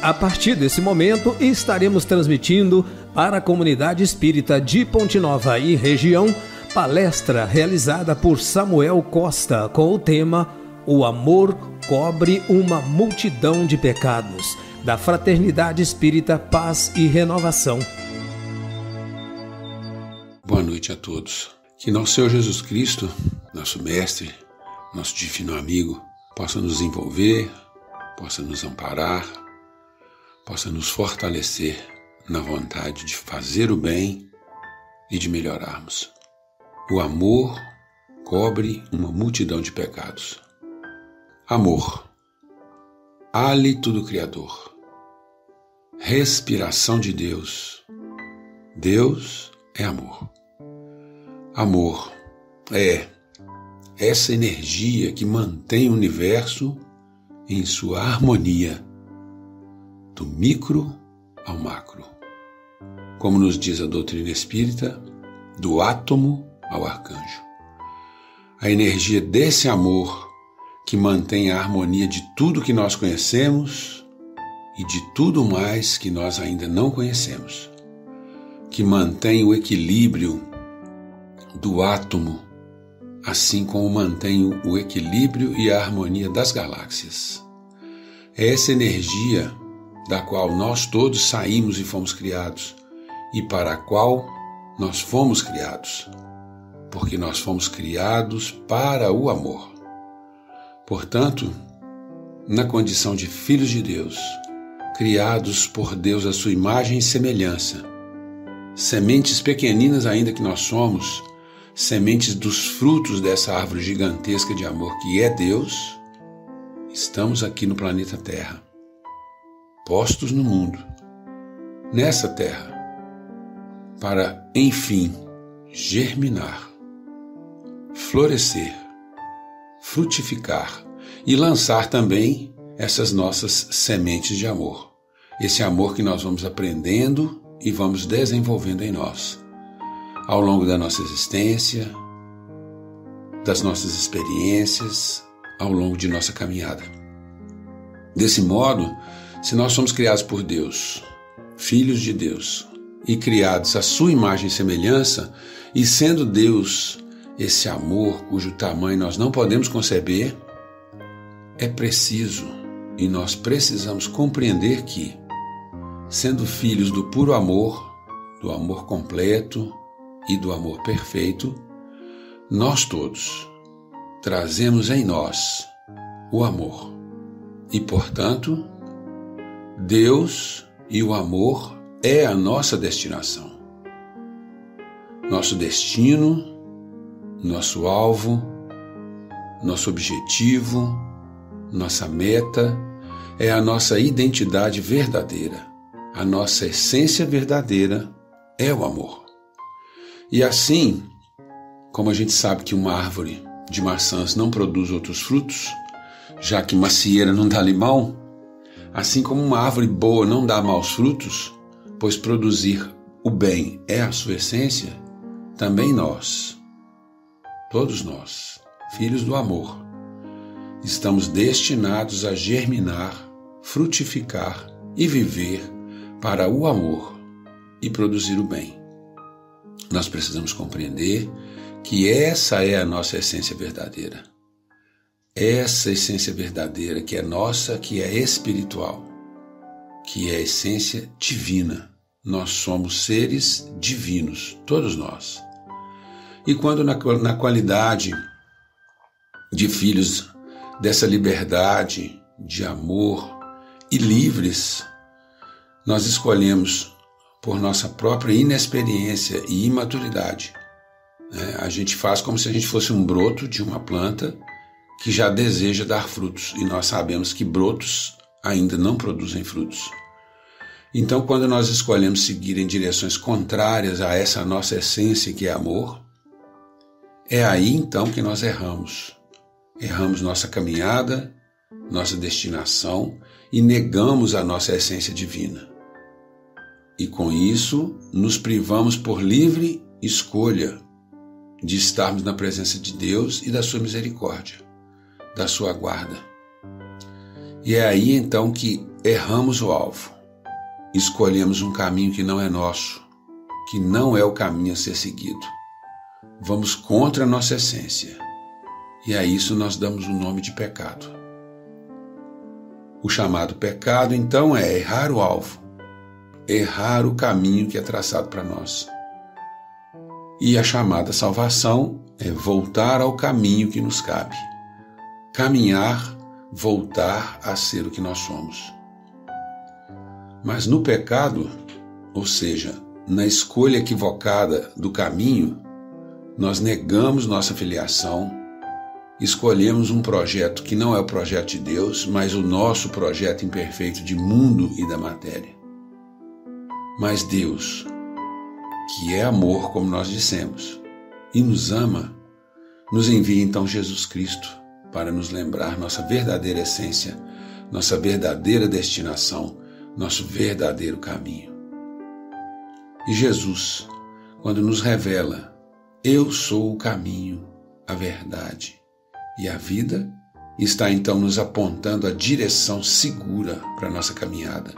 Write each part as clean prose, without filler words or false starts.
A partir desse momento, estaremos transmitindo para a comunidade espírita de Ponte Nova e região, palestra realizada por Samuel Costa com o tema O Amor Cobre uma Multidão de Pecados, da Fraternidade Espírita Paz e Renovação. Boa noite a todos. Que nosso Senhor Jesus Cristo, nosso Mestre, nosso divino amigo, possa nos envolver, possa nos amparar, possa nos fortalecer na vontade de fazer o bem e de melhorarmos. O amor cobre uma multidão de pecados. Amor, hálito do Criador, respiração de Deus. Deus é amor. Amor é essa energia que mantém o universo em sua harmonia, do micro ao macro. Como nos diz a doutrina espírita, do átomo ao arcanjo. A energia desse amor que mantém a harmonia de tudo que nós conhecemos e de tudo mais que nós ainda não conhecemos. Que mantém o equilíbrio do átomo, assim como mantém o equilíbrio e a harmonia das galáxias. É essa energia da qual nós todos saímos e fomos criados, e para a qual nós fomos criados, porque nós fomos criados para o amor. Portanto, na condição de filhos de Deus, criados por Deus à sua imagem e semelhança, sementes pequeninas ainda que nós somos, sementes dos frutos dessa árvore gigantesca de amor que é Deus, estamos aqui no planeta Terra, postos no mundo, nessa terra, para, enfim, germinar, florescer, frutificar e lançar também essas nossas sementes de amor. Esse amor que nós vamos aprendendo e vamos desenvolvendo em nós, ao longo da nossa existência, das nossas experiências, ao longo de nossa caminhada. Desse modo, se nós somos criados por Deus, filhos de Deus, e criados à sua imagem e semelhança, e sendo Deus esse amor cujo tamanho nós não podemos conceber, é preciso e nós precisamos compreender que, sendo filhos do puro amor, do amor completo e do amor perfeito, nós todos trazemos em nós o amor. E, portanto, Deus e o amor é a nossa destinação. Nosso destino, nosso alvo, nosso objetivo, nossa meta é a nossa identidade verdadeira. A nossa essência verdadeira é o amor. E assim, como a gente sabe que uma árvore de maçãs não produz outros frutos, já que macieira não dá limão, assim como uma árvore boa não dá maus frutos, pois produzir o bem é a sua essência, também nós, todos nós, filhos do amor, estamos destinados a germinar, frutificar e viver para o amor e produzir o bem. Nós precisamos compreender que essa é a nossa essência verdadeira. Essa essência verdadeira que é nossa, que é espiritual, que é a essência divina. Nós somos seres divinos, todos nós. E quando na qualidade de filhos dessa liberdade, de amor e livres, nós escolhemos por nossa própria inexperiência e imaturidade. A gente faz como se a gente fosse um broto de uma planta que já deseja dar frutos, e nós sabemos que brotos ainda não produzem frutos. Então, quando nós escolhemos seguir em direções contrárias a essa nossa essência que é amor, é aí então que nós erramos. Erramos nossa caminhada, nossa destinação e negamos a nossa essência divina. E com isso, nos privamos por livre escolha de estarmos na presença de Deus e da sua misericórdia, da sua guarda. E é aí então que erramos o alvo, escolhemos um caminho que não é nosso, que não é o caminho a ser seguido. Vamos contra a nossa essência, e a isso nós damos o nome de pecado. O chamado pecado, então, é errar o alvo, errar o caminho que é traçado para nós. E a chamada salvação é voltar ao caminho que nos cabe. Caminhar, voltar a ser o que nós somos. Mas no pecado, ou seja, na escolha equivocada do caminho, nós negamos nossa filiação, escolhemos um projeto que não é o projeto de Deus, mas o nosso projeto imperfeito de mundo e da matéria. Mas Deus, que é amor, como nós dissemos, e nos ama, nos envia então Jesus Cristo para nos lembrar nossa verdadeira essência, nossa verdadeira destinação, nosso verdadeiro caminho. E Jesus, quando nos revela, eu sou o caminho, a verdade e a vida, está então nos apontando a direção segura para a nossa caminhada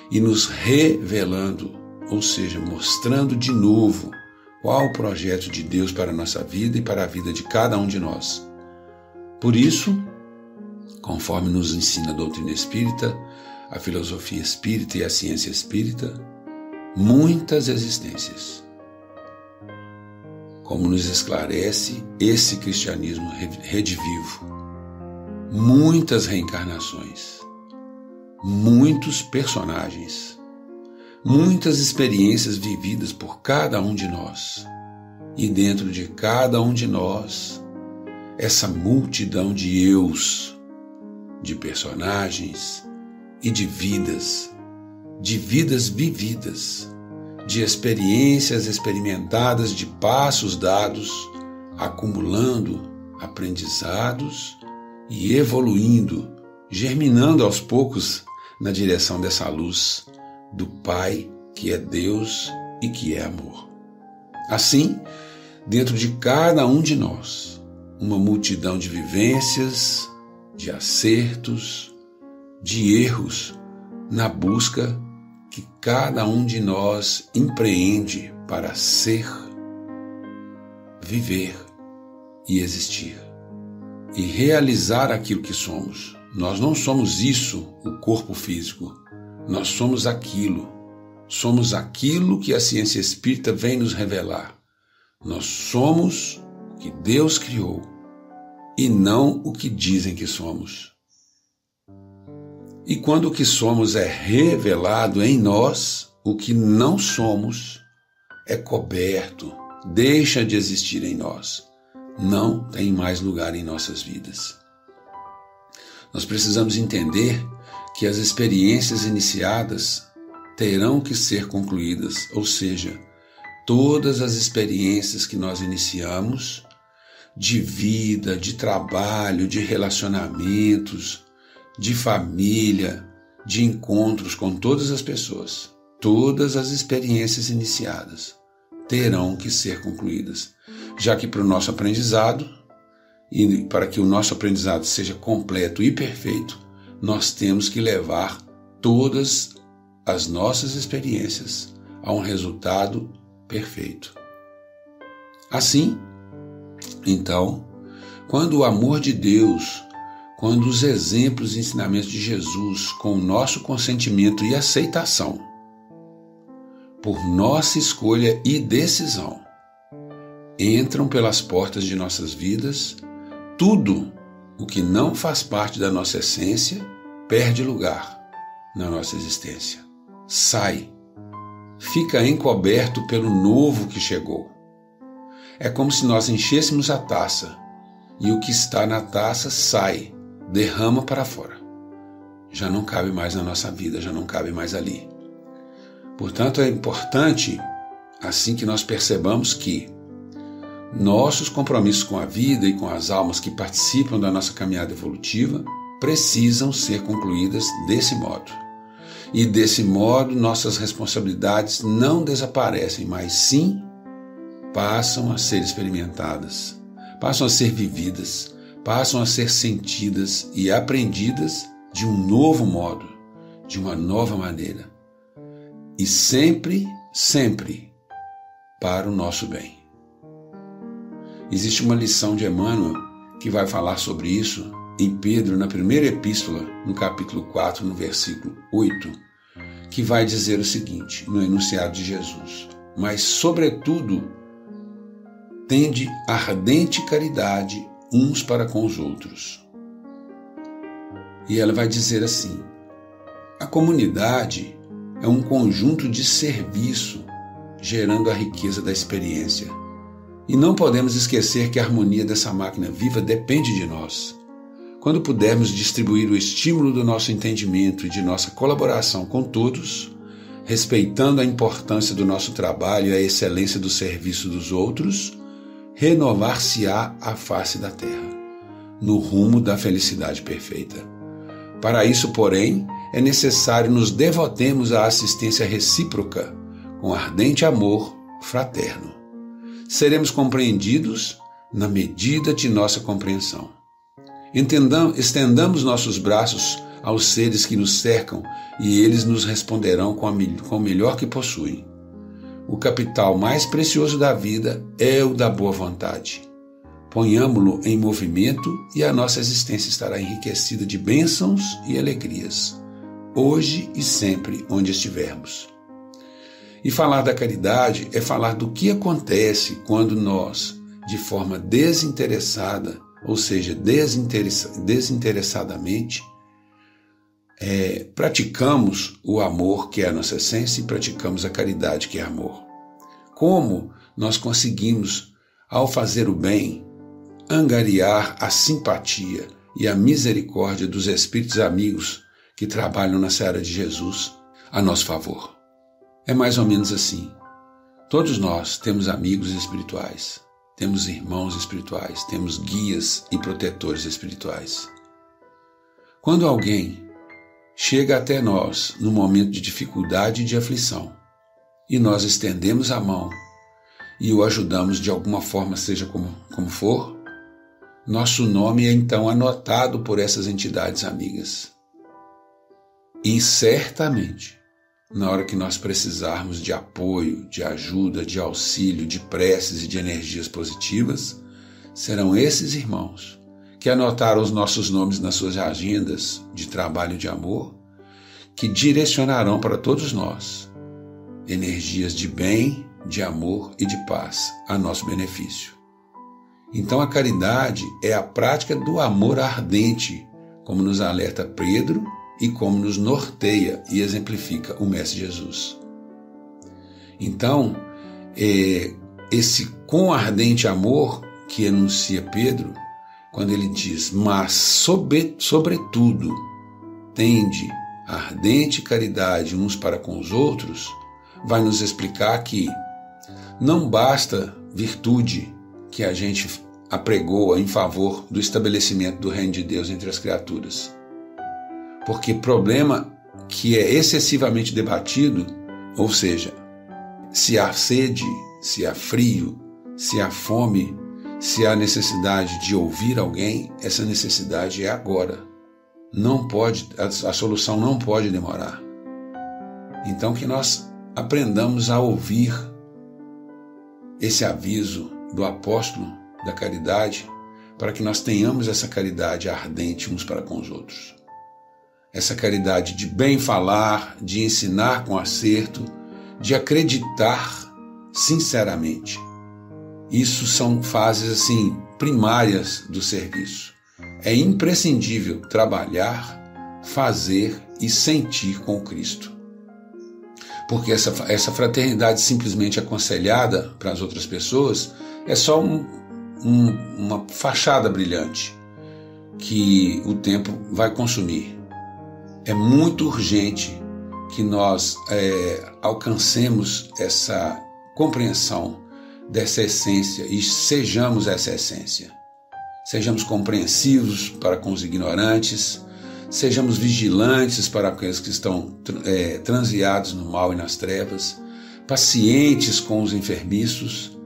e nos revelando, ou seja, mostrando de novo qual o projeto de Deus para a nossa vida e para a vida de cada um de nós. Por isso, conforme nos ensina a doutrina espírita, a filosofia espírita e a ciência espírita, muitas existências. Como nos esclarece esse cristianismo redivivo, muitas reencarnações, muitos personagens, muitas experiências vividas por cada um de nós, e dentro de cada um de nós, essa multidão de eus, de personagens e de vidas vividas, de experiências experimentadas, de passos dados, acumulando aprendizados e evoluindo, germinando aos poucos na direção dessa luz do Pai, que é Deus e que é amor. Assim, dentro de cada um de nós, uma multidão de vivências, de acertos, de erros, na busca que cada um de nós empreende para ser, viver e existir. E realizar aquilo que somos. Nós não somos isso, o corpo físico. Nós somos aquilo. Somos aquilo que a ciência espírita vem nos revelar. Nós somos o que Deus criou e não o que dizem que somos. E quando o que somos é revelado em nós, o que não somos é coberto, deixa de existir em nós. Não tem mais lugar em nossas vidas. Nós precisamos entender que as experiências iniciadas terão que ser concluídas, ou seja, todas as experiências que nós iniciamos, de vida, de trabalho, de relacionamentos, de família, de encontros com todas as pessoas, todas as experiências iniciadas terão que ser concluídas, já que para o nosso aprendizado, e para que o nosso aprendizado seja completo e perfeito, nós temos que levar todas as nossas experiências a um resultado perfeito. Assim, então, quando o amor de Deus, quando os exemplos e ensinamentos de Jesus, com o nosso consentimento e aceitação, por nossa escolha e decisão, entram pelas portas de nossas vidas, tudo o que não faz parte da nossa essência perde lugar na nossa existência. Sai, fica encoberto pelo novo que chegou. É como se nós enchêssemos a taça e o que está na taça sai, derrama para fora. Já não cabe mais na nossa vida, já não cabe mais ali. Portanto, é importante, assim que nós percebamos que nossos compromissos com a vida e com as almas que participam da nossa caminhada evolutiva precisam ser concluídas desse modo. E desse modo, nossas responsabilidades não desaparecem, mas sim passam a ser experimentadas, passam a ser vividas, passam a ser sentidas e aprendidas de um novo modo, de uma nova maneira. E sempre, sempre para o nosso bem. Existe uma lição de Emmanuel que vai falar sobre isso em Pedro, na primeira epístola, no capítulo 4, no versículo 8, que vai dizer o seguinte, no enunciado de Jesus: mas, sobretudo, tende ardente caridade uns para com os outros. E ela vai dizer assim: a comunidade é um conjunto de serviço gerando a riqueza da experiência. E não podemos esquecer que a harmonia dessa máquina viva depende de nós. Quando pudermos distribuir o estímulo do nosso entendimento e de nossa colaboração com todos, respeitando a importância do nosso trabalho e a excelência do serviço dos outros, renovar-se-á a face da terra, no rumo da felicidade perfeita. Para isso, porém, é necessário nos devotemos à assistência recíproca, com ardente amor fraterno. Seremos compreendidos na medida de nossa compreensão. Estendamos nossos braços aos seres que nos cercam e eles nos responderão com o melhor que possuem. O capital mais precioso da vida é o da boa vontade. Ponhamo-lo em movimento e a nossa existência estará enriquecida de bênçãos e alegrias, hoje e sempre onde estivermos. E falar da caridade é falar do que acontece quando nós, de forma desinteressada, ou seja, desinteressadamente, praticamos o amor, que é a nossa essência, e praticamos a caridade, que é amor. Como nós conseguimos, ao fazer o bem, angariar a simpatia e a misericórdia dos espíritos amigos que trabalham na seara de Jesus a nosso favor. É mais ou menos assim. Todos nós temos amigos espirituais, temos irmãos espirituais, temos guias e protetores espirituais. Quando alguém chega até nós no momento de dificuldade e de aflição, e nós estendemos a mão e o ajudamos de alguma forma, seja como for, nosso nome é então anotado por essas entidades amigas. E certamente, na hora que nós precisarmos de apoio, de ajuda, de auxílio, de preces e de energias positivas, serão esses irmãos que anotaram os nossos nomes nas suas agendas de trabalho de amor, que direcionarão para todos nós energias de bem, de amor e de paz a nosso benefício. Então a caridade é a prática do amor ardente, como nos alerta Pedro e como nos norteia e exemplifica o Mestre Jesus. Então, esse com ardente amor que enuncia Pedro, quando ele diz, mas sobretudo tende ardente caridade uns para com os outros, vai nos explicar que não basta virtude que a gente apregoa em favor do estabelecimento do reino de Deus entre as criaturas. Porque problema que é excessivamente debatido, ou seja, se há sede, se há frio, se há fome, se há necessidade de ouvir alguém, essa necessidade é agora. Não pode, a solução não pode demorar. Então que nós aprendamos a ouvir esse aviso do apóstolo da caridade, para que nós tenhamos essa caridade ardente uns para com os outros. Essa caridade de bem falar, de ensinar com acerto, de acreditar sinceramente. Isso são fases assim primárias do serviço. É imprescindível trabalhar, fazer e sentir com Cristo. Porque essa fraternidade simplesmente aconselhada para as outras pessoas é só uma fachada brilhante que o tempo vai consumir. É muito urgente que nós alcancemos essa compreensão dessa essência e sejamos essa essência. Sejamos compreensivos para com os ignorantes, sejamos vigilantes para aqueles que estão transviados no mal e nas trevas, pacientes com os enfermiços,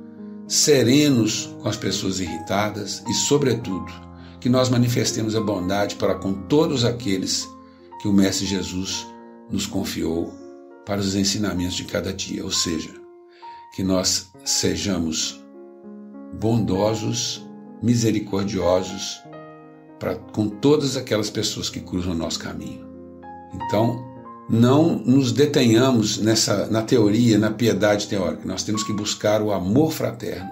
serenos com as pessoas irritadas e, sobretudo, que nós manifestemos a bondade para com todos aqueles que o Mestre Jesus nos confiou para os ensinamentos de cada dia, ou seja, que nós sejamos bondosos, misericordiosos com todas aquelas pessoas que cruzam o nosso caminho. Então, não nos detenhamos na teoria, na piedade teórica. Nós temos que buscar o amor fraterno,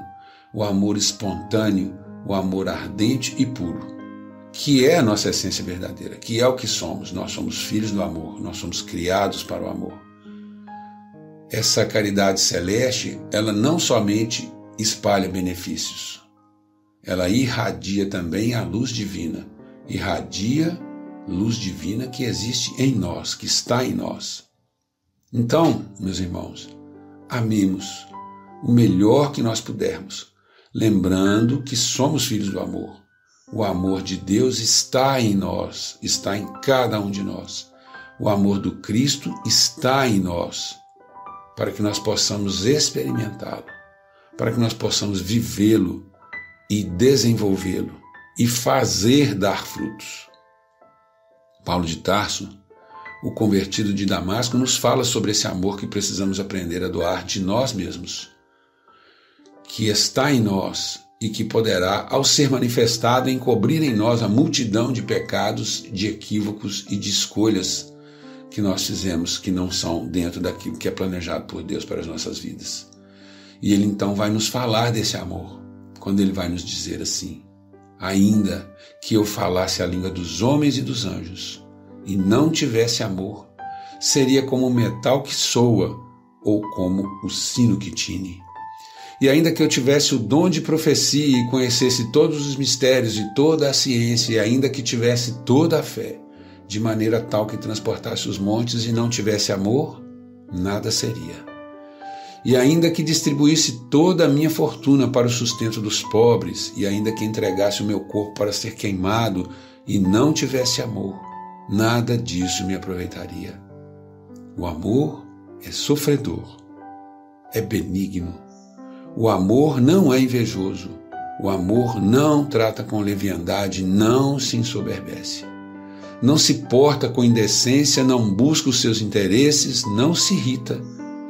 o amor espontâneo, o amor ardente e puro, que é a nossa essência verdadeira, que é o que somos. Nós somos filhos do amor, nós somos criados para o amor. Essa caridade celeste, ela não somente espalha benefícios, ela irradia também a luz divina, irradia luz divina que existe em nós, que está em nós. Então, meus irmãos, amemos o melhor que nós pudermos, lembrando que somos filhos do amor. O amor de Deus está em nós, está em cada um de nós. O amor do Cristo está em nós, para que nós possamos experimentá-lo, para que nós possamos vivê-lo e desenvolvê-lo e fazer dar frutos. Paulo de Tarso, o convertido de Damasco, nos fala sobre esse amor que precisamos aprender a doar de nós mesmos, que está em nós e que poderá, ao ser manifestado, encobrir em nós a multidão de pecados, de equívocos e de escolhas que nós fizemos que não são dentro daquilo que é planejado por Deus para as nossas vidas. E Ele então vai nos falar desse amor, quando Ele vai nos dizer assim: ainda que eu falasse a língua dos homens e dos anjos e não tivesse amor, seria como o metal que soa ou como o sino que tine. E ainda que eu tivesse o dom de profecia e conhecesse todos os mistérios e toda a ciência, e ainda que tivesse toda a fé, de maneira tal que transportasse os montes e não tivesse amor, nada seria. E ainda que distribuísse toda a minha fortuna para o sustento dos pobres, e ainda que entregasse o meu corpo para ser queimado e não tivesse amor, nada disso me aproveitaria. O amor é sofredor, é benigno. O amor não é invejoso. O amor não trata com leviandade, não se ensoberbece. Não se porta com indecência, não busca os seus interesses, não se irrita,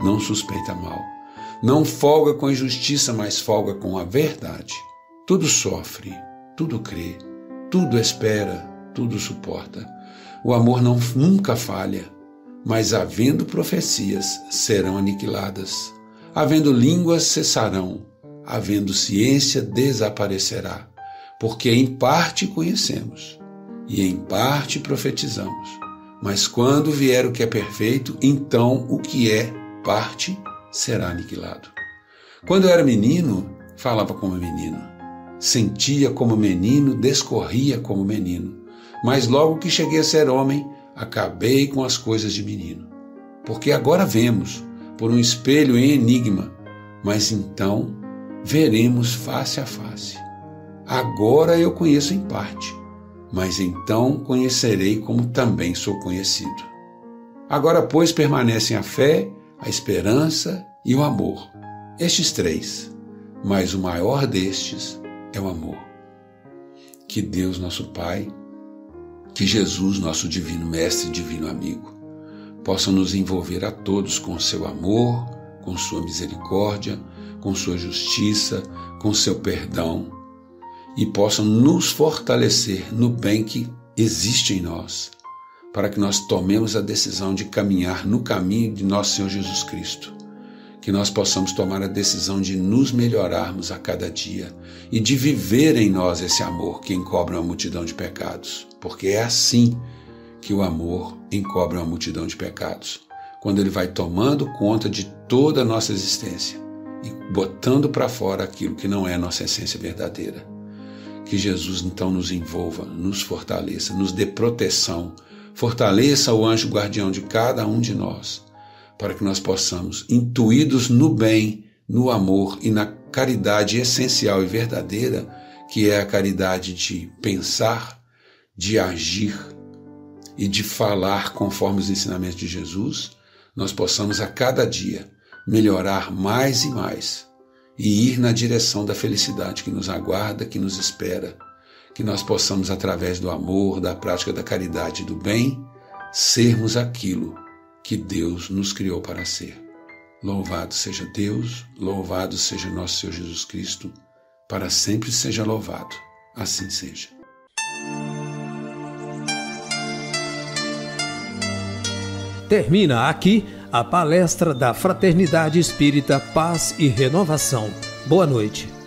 não suspeita mal. Não folga com a injustiça, mas folga com a verdade. Tudo sofre, tudo crê, tudo espera, tudo suporta. O amor nunca falha, mas havendo profecias, serão aniquiladas. Havendo línguas, cessarão. Havendo ciência, desaparecerá. Porque em parte conhecemos, e em parte profetizamos. Mas quando vier o que é perfeito, então o que é parte será aniquilado. Quando eu era menino, falava como menino. Sentia como menino, discorria como menino. Mas logo que cheguei a ser homem, acabei com as coisas de menino. Porque agora vemos, por um espelho em enigma, mas então veremos face a face. Agora eu conheço em parte, mas então conhecerei como também sou conhecido. Agora, pois, permanecem a fé, a esperança e o amor. Estes três, mas o maior destes é o amor. Que Deus, nosso Pai, que Jesus, nosso divino mestre e divino amigo, possam nos envolver a todos com seu amor, com sua misericórdia, com sua justiça, com seu perdão, e possam nos fortalecer no bem que existe em nós, para que nós tomemos a decisão de caminhar no caminho de nosso Senhor Jesus Cristo, que nós possamos tomar a decisão de nos melhorarmos a cada dia e de viver em nós esse amor que encobre uma multidão de pecados, porque é assim que o amor encobre uma multidão de pecados, quando ele vai tomando conta de toda a nossa existência e botando para fora aquilo que não é nossa essência verdadeira. Que Jesus então nos envolva, nos fortaleça, nos dê proteção, fortaleça o anjo guardião de cada um de nós, para que nós possamos, intuídos no bem, no amor e na caridade essencial e verdadeira, que é a caridade de pensar, de agir e de falar conforme os ensinamentos de Jesus, nós possamos a cada dia melhorar mais e mais e ir na direção da felicidade que nos aguarda, que nos espera, que nós possamos, através do amor, da prática da caridade e do bem, sermos aquilo que Deus nos criou para ser. Louvado seja Deus, louvado seja nosso Senhor Jesus Cristo, para sempre seja louvado. Assim seja. Termina aqui a palestra da Fraternidade Espírita Paz e Renovação. Boa noite.